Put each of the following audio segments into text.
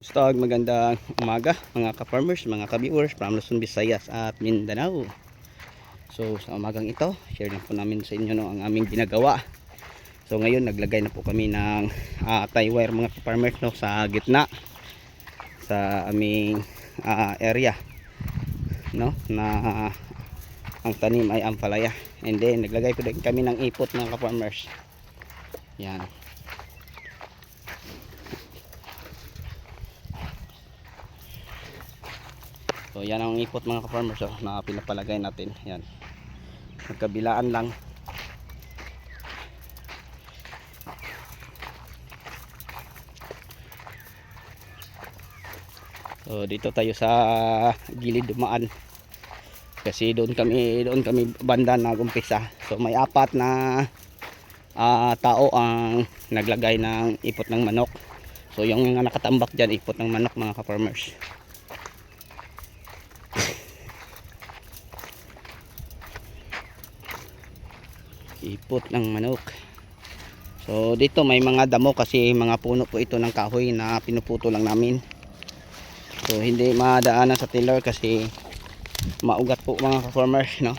Stag, magandang umaga mga ka-farmers, mga ka-viewers from Luzon, Visayas at Mindanao. So sa umagang ito, share lang po namin sa inyo ang aming ginagawa. So ngayon naglagay na po kami ng tie wire mga ka-farmers sa gitna sa aming area na ang tanim ay ampalaya. And then naglagay po din kami ng ipot mga ka-farmers. Yan. So yan ang ipot mga ka-farmers na pinapalagay natin. Yan. Magkabilaan lang. So dito tayo sa gilid dumaan. Kasi doon kami banda nagumpisa. So may apat na tao ang naglagay ng ipot ng manok. So yung nakatambak diyan ipot ng manok mga ka-farmers. Ipot ng manok. So dito may mga damo kasi mga puno po ito ng kahoy na pinuputo lang namin. So hindi madaanan sa tiller kasi maugat po mga ka-farmers, no?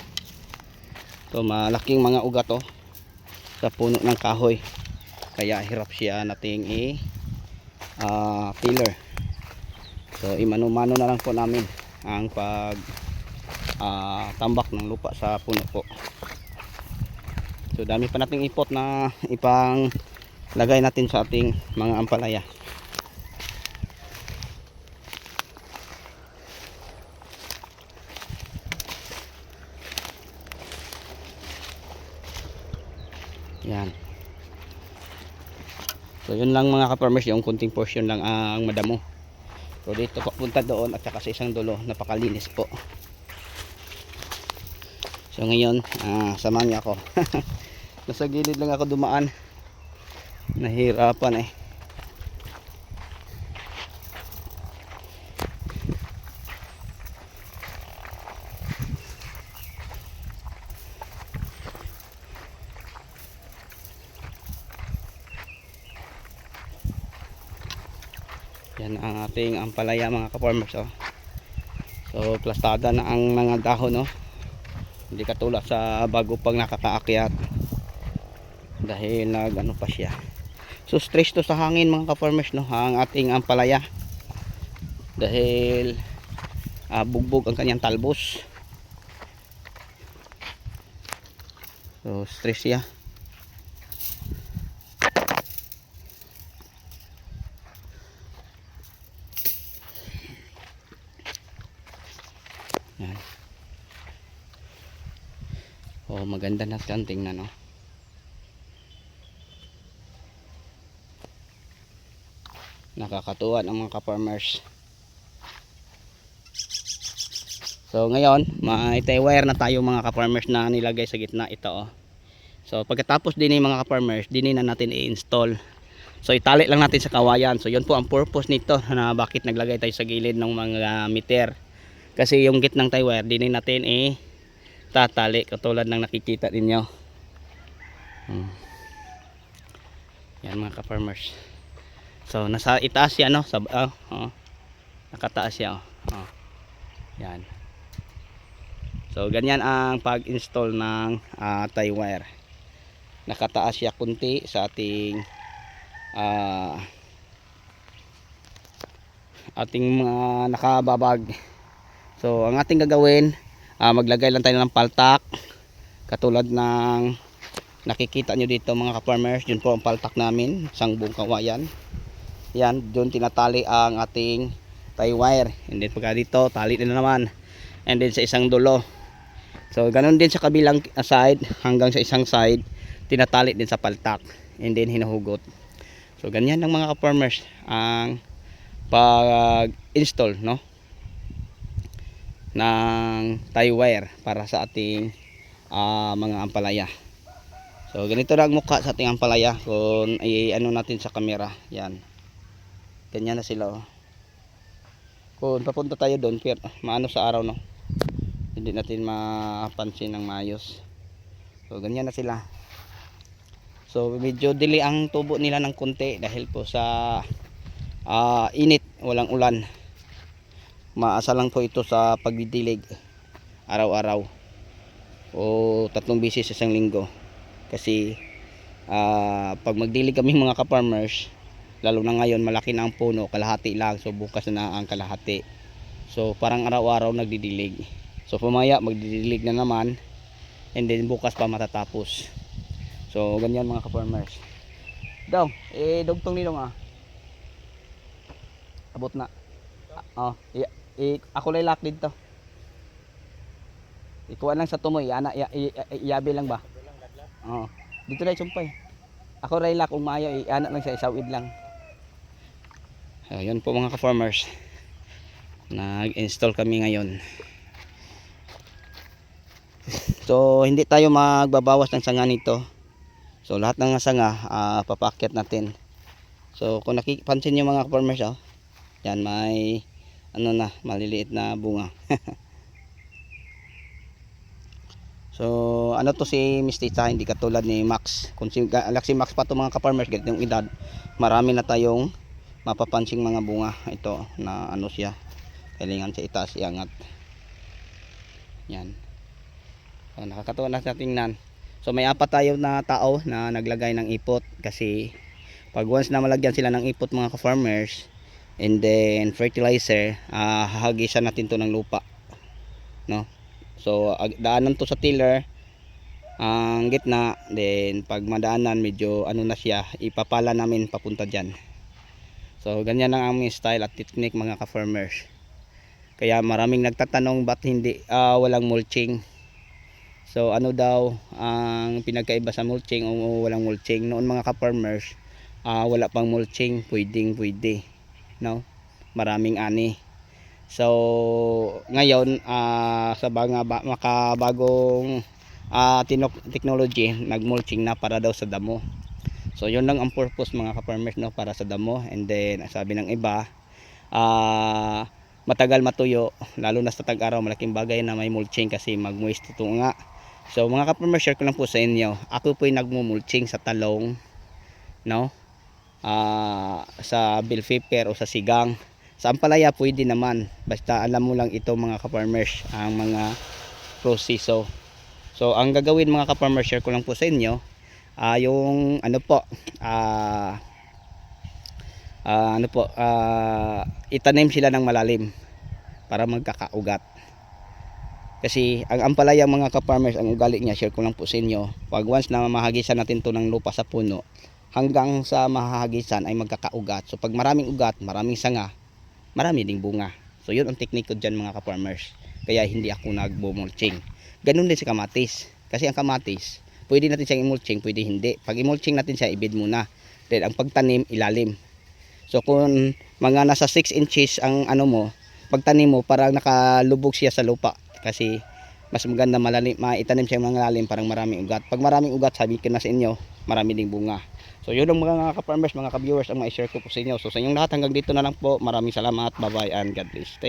So malaking mga ugat sa puno ng kahoy. Kaya hirap siya nating tiller. So imano-mano na lang po namin ang pag tambak ng lupa sa puno po. So dami pa nating ipot na ipang lagay natin sa ating mga ampalaya. Yan. So yun lang mga ka-farmers, yung kunting portion lang ang madamo. So dito papunta doon at saka sa isang dulo napakalinis po. So ngayon samahan niyo ako. Nasa gilid lang ako dumaan. Nahirapan Yan ang ating ampalaya mga ka-farmers. So plastada na ang mga dahon Hindi katulad sa bago pag nakakaakyat. Dahil nagano pa siya. So stress to sa hangin mga ka-farmers ang ating ampalaya. Dahil bugbog ang kanyang talbos. So stress siya. Yan. Maganda na siyang tingnan Nakakatuwa ang mga ka-farmers. So ngayon may tie wire na tayo mga ka-farmers na nilagay sa gitna ito So pagkatapos din mga ka-farmers, din na natin i-install. So itali lang natin sa kawayan. So yun po ang purpose nito na bakit naglagay tayo sa gilid ng mga meter. Kasi yung gitnang tie wire din natin tatali katulad ng nakikita ninyo. Yan mga ka-farmers. So nasa itaas yan nakataas siya Yan. So ganyan ang pag-install ng tie wire. Nakataas siya kunti sa ating mga nakababag. So ang ating gagawin, maglagay lang tayo ng paltak katulad ng nakikita nyo dito mga ka-farmers. Yun po ang paltak namin, isang buong kawayan. Yan, doon tinatali ang ating tie wire. And then pagka dito, tali din naman. And then sa isang dulo. So ganun din sa kabilang side, hanggang sa isang side, tinatali din sa paltak. And then hinuhugot. So ganyan ng mga ka-farmers ang pag-install ng tie wire para sa ating mga ampalaya. So ganito na ang mukha sa ating ampalaya kung i-ano natin sa camera. Yan. Ganyan na sila Kung papunta tayo doon, maano sa araw hindi natin mapansin ng maayos. So ganyan na sila. So medyo dili ang tubo nila ng konti dahil po sa init, walang ulan. Maasa lang po ito sa pagdidilig araw-araw o 3 beses sa isang linggo. Kasi pag magdilig kami mga ka-farmers, lalo na ngayon malaki na ang puno, kalahati lang, so bukas na ang kalahati. So parang araw-araw nagdidilig. So pumaya magdidilig na naman, and then bukas pa matatapos. So ganyan mga ka-farmers. Daw, dugtong nilong abot na. Ako lay lak dito. Ikuha lang sa tumoy, iyabi lang ba? Oo. Dito lang sumpay. Ako ray lak kung maayo, iana lang sa isawid lang. Ayun po mga ka-farmers. Nag-install kami ngayon. So hindi tayo magbabawas ng sanga nito. So lahat ng sanga papakyat natin. So kung nakipansin niyo mga ka-farmers, yan may maliliit na bunga. So ano to si Mistita, hindi katulad ni Max. Kung si Galaxy Max pa to mga ka-farmers, ganito yung edad, marami na tayong mapapansing mga bunga. Ito na siya, kailangan sa itaas iangat. Yan. So, nakakatuwa na sa tingnan. So may 4 tayo na tao na naglagay ng ipot, kasi pag once na malagyan sila ng ipot mga ka-farmers, and then fertilizer, hahagisan natin to ng lupa, no? So daanan to sa tiller ang gitna, then pag madaanan medyo na siya, ipapala namin papunta dyan. So ganyan ang aming style at technique mga ka-farmers. Kaya maraming nagtatanong ba't hindi walang mulching. So ano daw ang pinagkaiba sa mulching o walang mulching? Noon mga ka-farmers, wala pang mulching, pwede, no? Maraming ani. So ngayon sa makabagong technology, nagmulching na para daw sa damo. So yun lang ang purpose mga ka-farmers, no, para sa damo. And then sabi ng iba, matagal matuyo, lalo na sa tag-araw, malaking bagay na may mulching kasi mag-moist ito nga. So mga ka-farmers, share ko lang po sa inyo, ako po yung nagmo-mulching sa talong, no, sa bell pepper o sa sigang. Sa ampalaya pwede naman, basta alam mo lang ito mga ka-farmers, ang mga proseso. So ang gagawin mga ka-farmers, share ko lang po sa inyo, yung itanim sila ng malalim para magkakaugat. Kasi ang ampalaya mga ka-farmers, ang ugali niya, share ko lang po sa inyo, pag once na mahagisan natin to ng lupa sa puno, hanggang sa mahahagisan ay magkakaugat. So pag maraming ugat, maraming sanga, marami ding bunga. So yun ang teknik ko dyan mga ka-farmers. Kaya hindi ako nagbo-mulching. Ganun din sa kamatis. Kasi ang kamatis, pwede natin siyang i-mulching, pwede hindi. Pag i-mulching natin siya, ibid muna. Then ang pagtanim, ilalim. So kung mga nasa 6 inches ang pagtanim mo, parang nakalubog siya sa lupa. Kasi mas maganda maitanim siya mga lalim, parang maraming ugat. Pag maraming ugat, sabi ko na sa inyo, marami ding bunga. So yun ang mga ka-farmers, mga ka-viewers ang ma-share ko po sa inyo. So sa inyong lahat, hanggang dito na lang po. Maraming salamat. Bye bye and God bless.